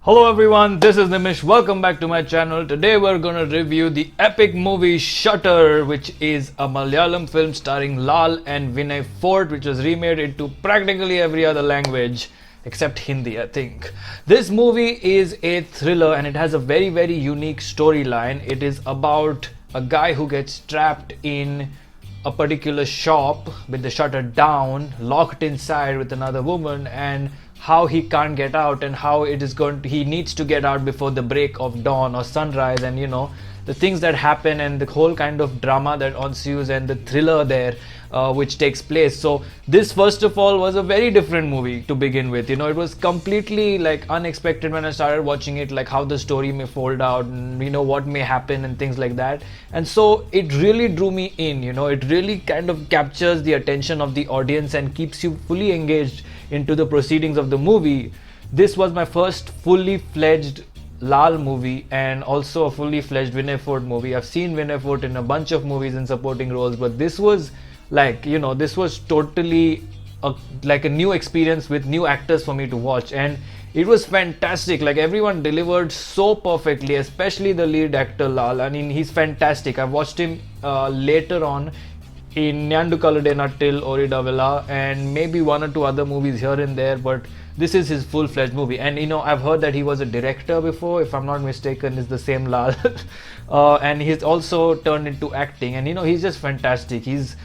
Hello everyone, this is Nimish. Welcome back to my channel. Today we're gonna review the epic movie Shutter, which is a Malayalam film starring Lal and Vinay Fort, which was remade into practically every other language except Hindi, I think. This movie is a thriller and it has a very unique storyline. It is about a guy who gets trapped in a particular shop with the shutter down, locked inside with another woman, and how he can't get out and how he needs to get out before the break of dawn or sunrise, and the things that happen and the whole kind of drama that ensues and the thriller there which takes place. So this, first of all, was a very different movie to begin with. It was completely like unexpected when I started watching it, like how the story may fold out and what may happen and things like that. And so it really drew me in. It really kind of captures the attention of the audience and keeps you fully engaged into the proceedings of the movie. This was my first fully fledged Lal movie and also a fully fledged Vinay Fort movie. I've seen Vinay Fort in a bunch of movies in supporting roles, but this was this was totally like a new experience with new actors for me to watch, and it was fantastic. Like, everyone delivered so perfectly, especially the lead actor Lal. I mean, he's fantastic. I've watched him later on in Nyandu Kalade Nattil, Oridavela, and maybe one or two other movies here and there, but this is his full-fledged movie. And I've heard that he was a director before, if I'm not mistaken. Is the same Lal. And he's also turned into acting, and he's just fantastic. His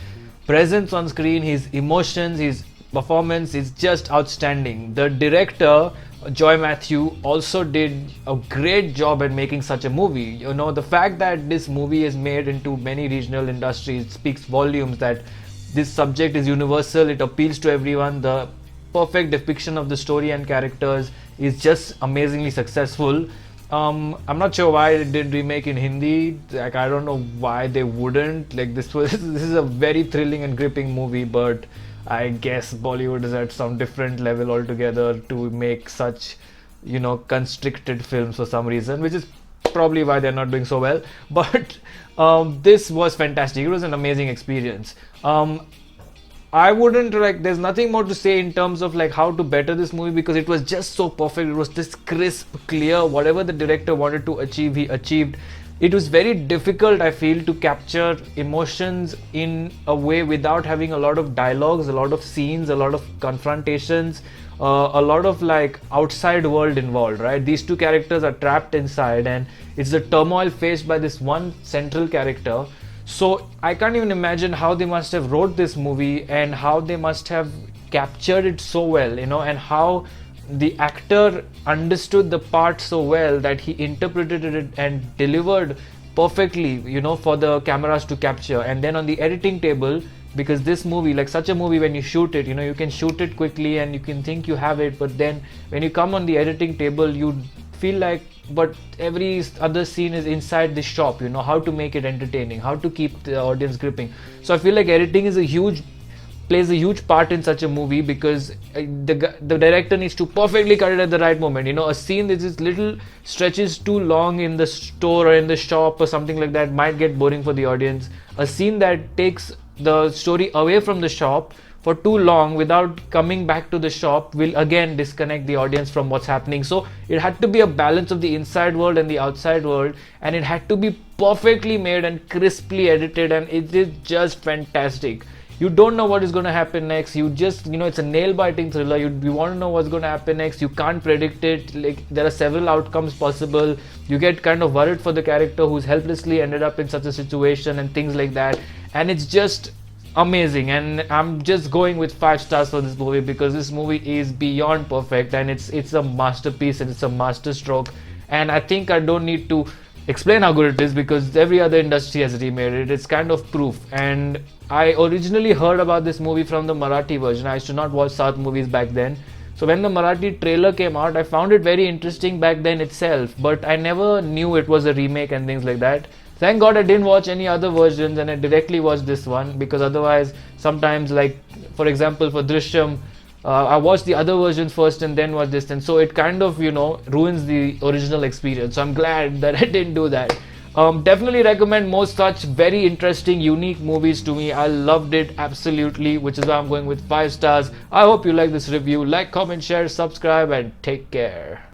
presence on screen, his emotions, his performance is just outstanding. The director, Joy Matthew, also did a great job at making such a movie. The fact that this movie is made into many regional industries speaks volumes that this subject is universal. It appeals to everyone. The perfect depiction of the story and characters is just amazingly successful. I'm not sure why it did remake in Hindi. Like, I don't know why they wouldn't. Like, this is a very thrilling and gripping movie, but I guess Bollywood is at some different level altogether to make such, constricted films for some reason, which is probably why they're not doing so well. But this was fantastic. It was an amazing experience. I wouldn't, there's nothing more to say in terms of how to better this movie, because it was just so perfect. It was just crisp, clear. Whatever the director wanted to achieve, he achieved. It was very difficult, I feel, to capture emotions in a way without having a lot of dialogues, a lot of scenes, a lot of confrontations, a lot of outside world involved, right? These two characters are trapped inside, and it's the turmoil faced by this one central character. So I can't even imagine how they must have wrote this movie and how they must have captured it so well, and how the actor understood the part so well that he interpreted it and delivered perfectly, for the cameras to capture. And then on the editing table, because this movie, like such a movie, when you shoot it, you can shoot it quickly and you can think you have it, but then when you come on the editing table, you feel like, but every other scene is inside the shop, how to make it entertaining, how to keep the audience gripping. So I feel like editing plays a huge part in such a movie, because the director needs to perfectly cut it at the right moment. A scene that is little stretches too long in the store or in the shop or something like that might get boring for the audience. A scene that takes the story away from the shop for too long without coming back to the shop will again disconnect the audience from what's happening. So it had to be a balance of the inside world and the outside world, and it had to be perfectly made and crisply edited, and it is just fantastic. You don't know what is going to happen next. You just, it's a nail-biting thriller. You want to know what's going to happen next. You can't predict it. Like, there are several outcomes possible. You get kind of worried for the character who's helplessly ended up in such a situation and things like that. And it's just amazing. And I'm just going with 5 stars for this movie, because this movie is beyond perfect, and it's a masterpiece and it's a masterstroke. And I think I don't need to explain how good it is, because every other industry has remade it. It's kind of proof. And I originally heard about this movie from the Marathi version. I used to not watch South movies back then. So when the Marathi trailer came out, I found it very interesting back then itself, but I never knew it was a remake and things like that. Thank God I didn't watch any other versions and I directly watched this one, because otherwise sometimes, like for example for Drishyam, I watched the other versions first and then watched this, and so it kind of ruins the original experience. So I'm glad that I didn't do that. Definitely recommend more such very interesting, unique movies to me. I loved it absolutely, which is why I'm going with 5 stars. I hope you like this review. Like, comment, share, subscribe, and take care.